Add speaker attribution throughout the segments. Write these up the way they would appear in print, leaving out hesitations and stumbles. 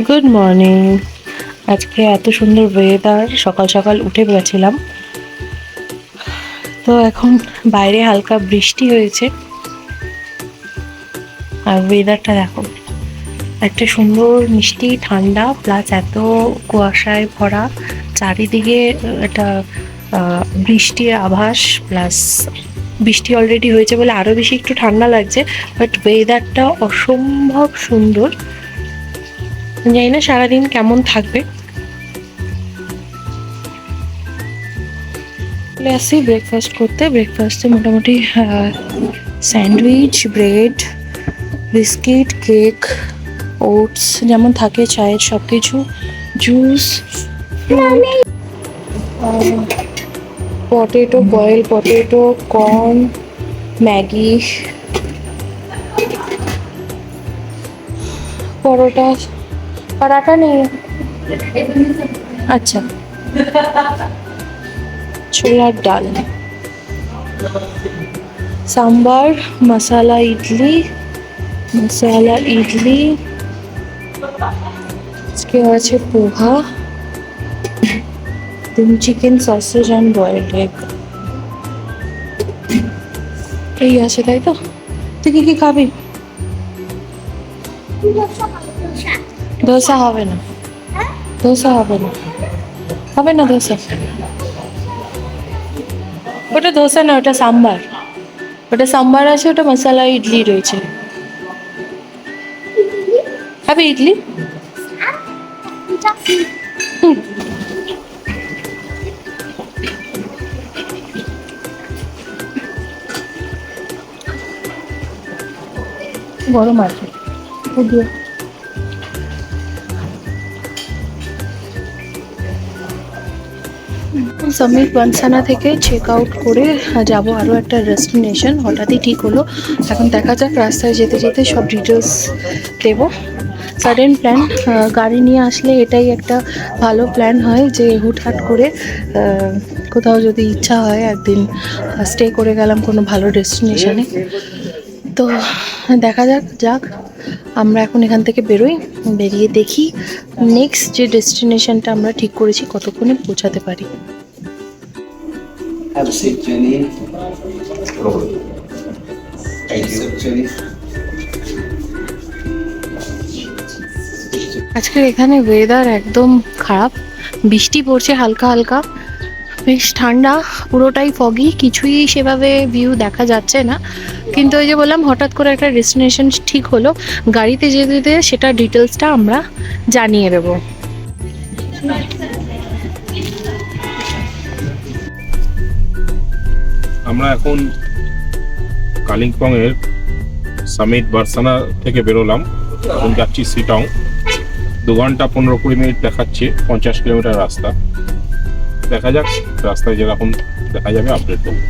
Speaker 1: Good morning. আজকে এত সুন্দর ওয়েদার, সকাল সকাল উঠে গেছিলাম। তো এখন বাইরে হালকা বৃষ্টি হয়েছে আর ওয়েদারটা দেখো, একটা সুন্দর মিষ্টি ঠান্ডা প্লাস এত কুয়াশায় ভরা চারিদিকে। একটা বৃষ্টির আভাস, প্লাস বৃষ্টি অলরেডি হয়েছে বলে আরো বেশি একটু ঠান্ডা লাগছে। বাট ওয়েদারটা অসম্ভব সুন্দর। জানি না সারাদিন কেমন থাকবে। চলে আসি ব্রেকফাস্ট করতে। ব্রেকফাস্টে মোটামুটি sandwich, bread, biscuit, cake, oats যেমন থাকে চায়ের, সব কিছু, juice, potato, boil potato, corn, Maggi, paratha, paratha নেই, আচ্ছা, ছোলার ডাল, সাম্বার, মশালা ইডলি, আজকে আছে poha, then chicken sausage and boiled egg. এই আছে, তাই তো? তুই কি কি খাবি? ধোসা হবে না, ধোসা হবে না, হবে না ধোসা। ওটা ধোসা না, ওটা সাম্বার। ওটা সাম্বার আছে, ওটা মশালা ইডলি রয়েছে। খাবি ইডলি? হুম। গরম আছে। সামিট বানসানা থেকে চেক আউট করে যাব আরও একটা ডেস্টিনেশন। হঠাৎই ঠিক হলো, এখন দেখা যাক। রাস্তায় যেতে যেতে সব ডিটেলস দেবো। সাডেন প্ল্যান, গাড়ি নিয়ে আসলে এটাই একটা ভালো প্ল্যান হয় যে হুটহাট করে কোথাও যদি ইচ্ছা হয় একদিন স্টে করে গেলাম কোনো ভালো ডেস্টিনেশনে। তো দেখা যাক আমরা এখন এখান থেকে বেরোই, বেরিয়ে দেখি নেক্সট যে ডেস্টিনেশনটা আমরা ঠিক করেছি কতক্ষণে পৌঁছাতে পারি।
Speaker 2: Have a seat, Jenny. Thank you, Jenny.
Speaker 1: আজকের এখানে ওয়েদার একদম খারাপ, বৃষ্টি পড়ছে হালকা হালকা, বেশ ঠান্ডা, পুরোটাই ফগি, কিছুই সেভাবে ভিউ দেখা যাচ্ছে না। কিন্তু ওই যে বললাম, হঠাৎ করে একটা ডেস্টিনেশন ঠিক হলো, গাড়িতে যেতে যেতে সেটা ডিটেলসটা আমরা জানিয়ে দেবো।
Speaker 3: আমরা এখন কালিম্পং এর সামিট বারসানা থেকে বেরোলাম, এখন যাচ্ছি শিটং। 2 ঘন্টা 15-20 মিনিট দেখাচ্ছে, 50 কিলোমিটার রাস্তা। দেখা যাক, রাস্তায় যেরকম দেখা যাবে আপডেট করবো।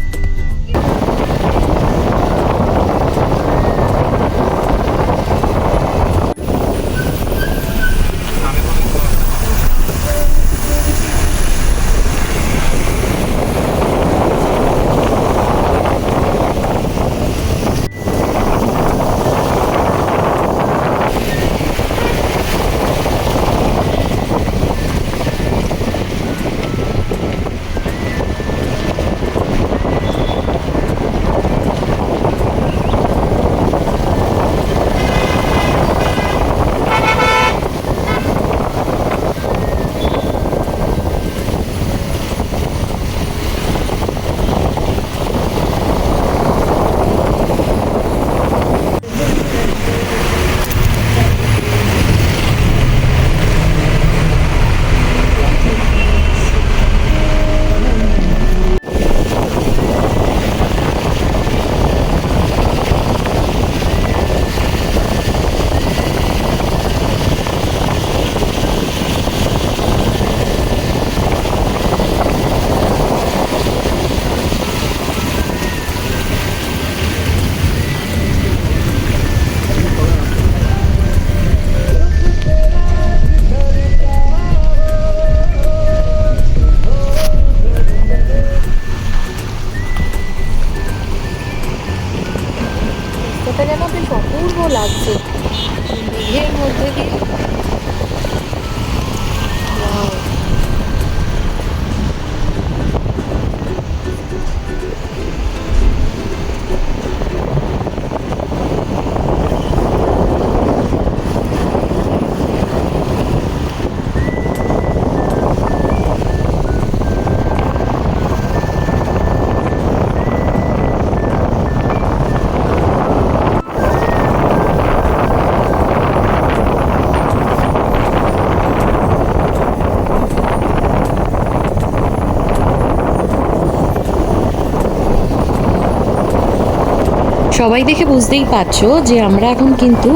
Speaker 4: সবাই দেখে বুঝতেই পারছো যে আমরা এখন কিন্তু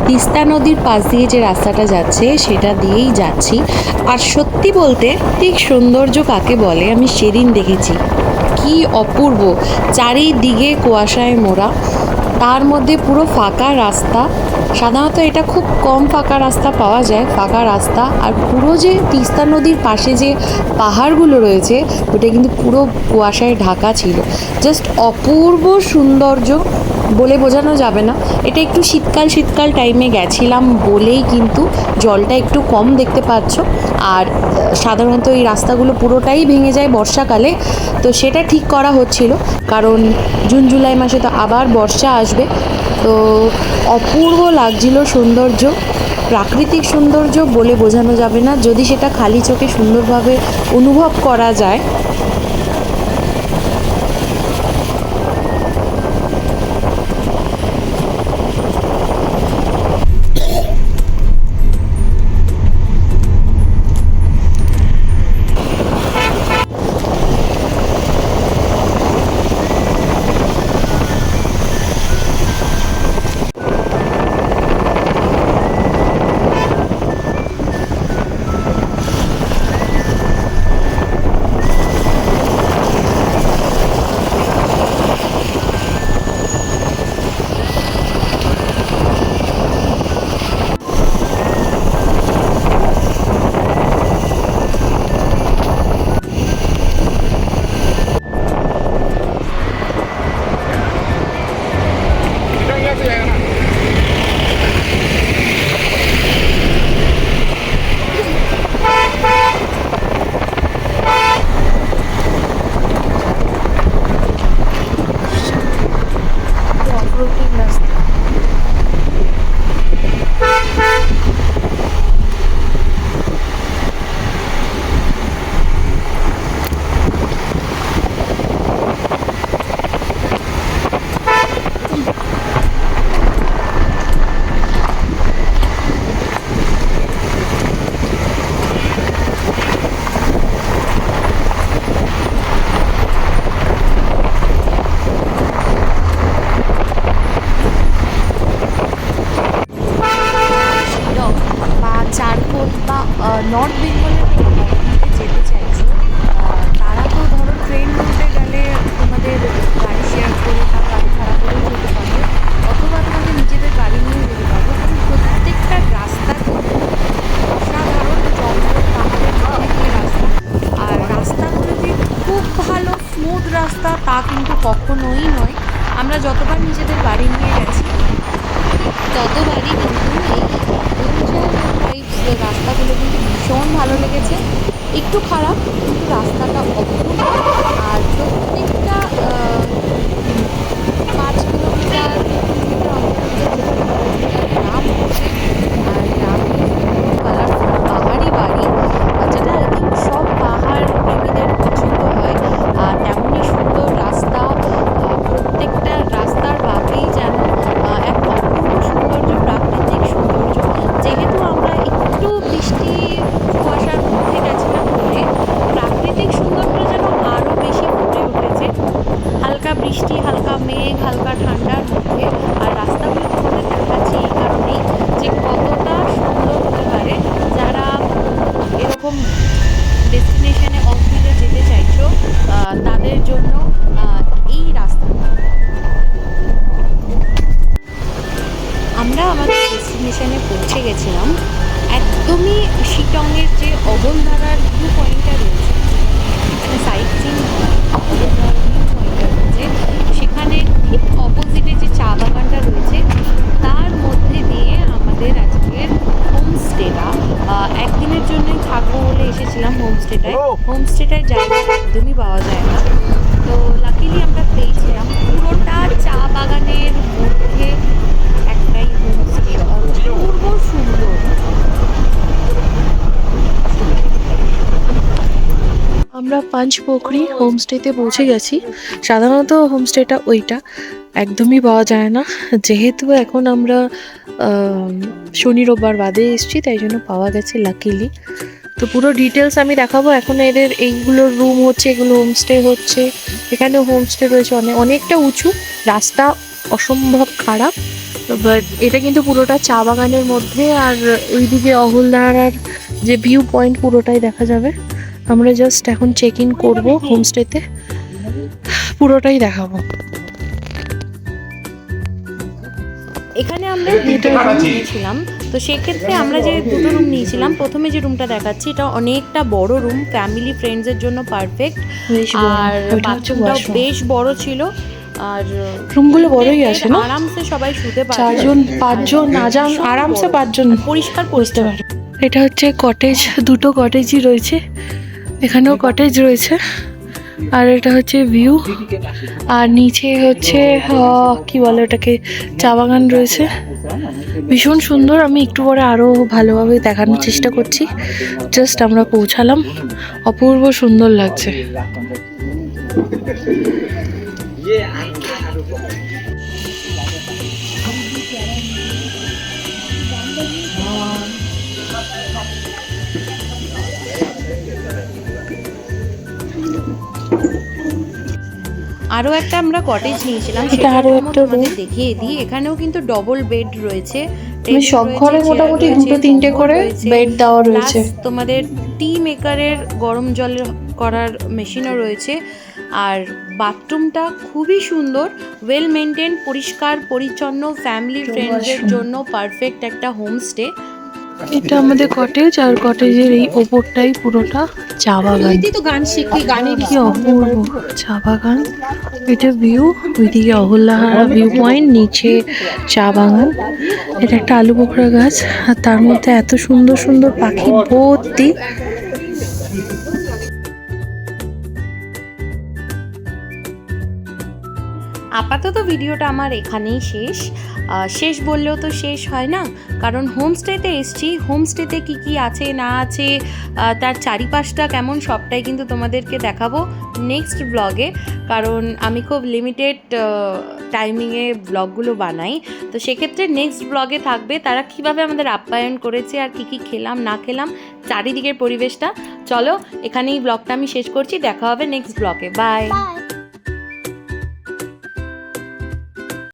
Speaker 4: তিস্তা নদীর পাশ দিয়ে যে রাস্তাটা যাচ্ছে সেটা দিয়েই যাচ্ছি। আর সত্যি বলতে ঠিক সৌন্দর্য কাকে বলে আমি সেদিন দেখেছি, কি অপূর্ব, চারিদিকে কুয়াশায় মোড়া, তার মধ্যে পুরো ফাঁকা রাস্তা। সাধারণত এটা খুব কম ফাঁকা রাস্তা পাওয়া যায়, ফাঁকা রাস্তা। আর পুরো যে তিস্তা নদীর পাশে যে পাহাড়গুলো রয়েছে ওটা কিন্তু পুরো কুয়াশায় ঢাকা ছিল। জাস্ট অপূর্ব সৌন্দর্য, বলে বোঝানো যাবে না। এটা একটু শীতকাল টাইমে গেছিলাম বলেই কিন্তু জলটা একটু কম দেখতে পাচ্ছ। আর সাধারণত এই রাস্তাগুলো পুরোটাই ভেঙে যায় বর্ষাকালে, তো সেটা ঠিক করা হচ্ছিল, কারণ জুন জুলাই মাসে তো আবার বর্ষা আসবে। তো অপূর্ব লাগছিল সৌন্দর্য, প্রাকৃতিক সৌন্দর্য বলে বোঝানো যাবে না, যদি সেটা খালি চোখে সুন্দরভাবে অনুভব করা যায়। নর্থ বেঙ্গলের যেতে চাইছো, তারা তো ধরো ট্রেন রুটে গেলে তোমাদের গাড়ি শেয়ার করে বা গাড়ি ভাড়া করেও যেতে পারবে, অথবা তোমাদের নিজেদের গাড়ি নিয়ে যেতে পারবে। কারণ প্রত্যেকটা রাস্তা অসাধারণ, জঙ্গল পাহাড়ের মধ্যে দিয়ে রাস্তা। আর রাস্তাগুলো যে খুব ভালো স্মুথ রাস্তা তা কিন্তু কখনোই নয়। আমরা যতবার নিজেদের গাড়ি নিয়ে গেছি ততবারই কিন্তু এই রাস্তাগুলো কিন্তু ভীষণ ভালো লেগেছে। একটু খারাপ কিন্তু রাস্তাটা অপূর্ব। আর প্রত্যেকটা 5 কিলোমিটার গ্রাম হচ্ছে, আর গ্রামে কালারফুল পাহাড়ি বাড়ি, যেটা আই থিঙ্ক সব পাহাড় প্রেমীদের পছন্দ হয়। আর তেমনই সুন্দর রাস্তা, প্রত্যেকটা রাস্তার বাঁকেই যেন এক অপূর্ব সৌন্দর্য, প্রাকৃতিক সৌন্দর্য। যেহেতু আমরা একটু বৃষ্টি কুয়াশার মধ্যে গেছিলাম বলে প্রাকৃতিক সৌন্দর্য যেন আরও বেশি ফুটে উঠেছে। হালকা বৃষ্টি, হালকা মেঘ, হালকা ঠান্ডার মধ্যে। আর রাস্তাগুলো তোমাদের দেখাচ্ছি এই কারণেই যে কতটা সুন্দর হতে পারে। যারা এরকম ডেস্টিনেশনে অসুবিধা যেতে চাইছো তাদের জন্য এই রাস্তাটা। আমরা আমাদের ডেস্টিনেশনে পৌঁছে গেছিলাম। একদমই শিটংয়ের যে অবলধারার ভিউ পয়েন্টটা রয়েছে, মানে সাইট সিন অবলধারার ভিউ পয়েন্টটা রয়েছে, সেখানে ঠিক অপোজিটে যে চা বাগানটা রয়েছে তার মধ্যে দিয়ে আমাদের আজকের হোমস্টেটা। একদিনের জন্যই থাকবো বলে এসেছিলাম হোমস্টেটায় জায়গা একদমই পাওয়া যায় না। তো লাকিলি আমরা পেয়েছিলাম পুরোটা চা বাগানের মধ্যে একটাই হোমস্টে, অপূর্ব সুন্দর।
Speaker 1: আমরা পাঁচপোখরি হোমস্টেতে পৌঁছে গেছি। সাধারণত হোমস্টেটা ওইটা একদমই পাওয়া যায় না, যেহেতু এখন আমরা শনি রোববার বাদে এসেছি তাই জন্য পাওয়া গেছে লাকিলি। তো পুরো ডিটেলস আমি দেখাবো। এখন এদের এইগুলোর রুম হচ্ছে, এগুলো হোমস্টে হচ্ছে। এখানে হোমস্টে রয়েছে অনেকটা উঁচু, রাস্তা অসম্ভব খারাপ, বাট এটা কিন্তু পুরোটা চা বাগানের মধ্যে, আর ওইদিকে অহলদার যে ভিউ পয়েন্ট পুরোটাই দেখা যাবে। আমরা জাস্ট এখন চেক ইন করবো হোমস্টেতে, পুরোটাই দেখাবো।
Speaker 4: এখানে আমরা দুটো রুম নিয়েছিলাম, তো সেক্ষেত্রে আমরা যে দুটো রুম নিয়েছিলাম, প্রথমে যে রুমটা দেখাচ্ছি এটা অনেকটা বড় রুম, ফ্যামিলি ফ্রেন্ডসের জন্য পারফেক্ট।
Speaker 1: বেশ বড়।
Speaker 4: আর
Speaker 1: ওইটা হচ্ছে
Speaker 4: বাথরুমটাও
Speaker 1: washroom।
Speaker 4: বেশ বড় ছিল, আর
Speaker 1: রুমগুলো বড়ই আছে না,
Speaker 4: আরামসে সবাই শুতে পারে,
Speaker 1: 4জন 5জন আরামসে 5জন
Speaker 4: পরিষ্কার
Speaker 1: বুঝতে পারে। এটা হচ্ছে কটেজ, দুটো কটেজই রয়েছে, এখানেও কটেজ রয়েছে। আর এটা হচ্ছে ভিউ, আর নিচে হচ্ছে কি বলে ওটাকে, চা বাগান রয়েছে, ভীষণ সুন্দর। আমি একটু পরে আরও ভালোভাবে দেখানোর চেষ্টা করছি। জাস্ট আমরা পৌঁছালাম, অপূর্ব সুন্দর লাগছে।
Speaker 4: আরও একটা আমরা কটেজ নিয়েছিলাম,
Speaker 1: এটা
Speaker 4: সেটা
Speaker 1: আরো
Speaker 4: আরও
Speaker 1: একটা
Speaker 4: একটা
Speaker 1: room।
Speaker 4: দেখিয়ে দিই। এখানেও কিন্তু ডবল বেড রয়েছে,
Speaker 1: মানে সব ঘরে মোটামুটি 2-3টে করে বেড দেওয়া রয়েছে।
Speaker 4: তোমাদের টি মেকারের গরম জল করার মেশিনও রয়েছে। আর বাথরুমটা খুবই সুন্দর, ওয়েল মেনটেন, পরিষ্কার পরিচ্ছন্ন, ফ্যামিলি ফ্রেন্ডসদের জন্য পারফেক্ট একটা হোমস্টে।
Speaker 1: এটা আমাদের কটেজ, আর কটেজের এই ওপরটাই পুরোটা চা বাগান।
Speaker 4: তো গান শিখি, গানে
Speaker 1: কি অপূর্ব চা বাগান, এটা ভিউ। ওইদিকে অহল্যাহারা ভিউ পয়েন্ট, নিচে চা বাগান। এটা একটা আলু বোখরা গাছ, আর তার মধ্যে এত সুন্দর সুন্দর পাখি ভর্তি।
Speaker 4: আপাতত ভিডিওটা আমার এখানেই শেষ। শেষ বললেও তো শেষ হয় না, কারণ হোমস্টেতে এসছি, হোমস্টেতে কি কি আছে না আছে, তার চারিপাশটা কেমন, সবটাই কিন্তু তোমাদেরকে দেখাবো নেক্সট ব্লগে। কারণ আমি খুব লিমিটেড টাইমিংয়ে ব্লগগুলো বানাই, তো সেক্ষেত্রে নেক্সট ব্লগে থাকবে তারা কিভাবে আমাদের আপ্যায়ন করেছে, আর কি কি খেলাম না খেলাম, চারিদিকের পরিবেশটা। চলো এখানেই ব্লগটা আমি শেষ করছি, দেখা হবে নেক্সট ব্লগে। বাই।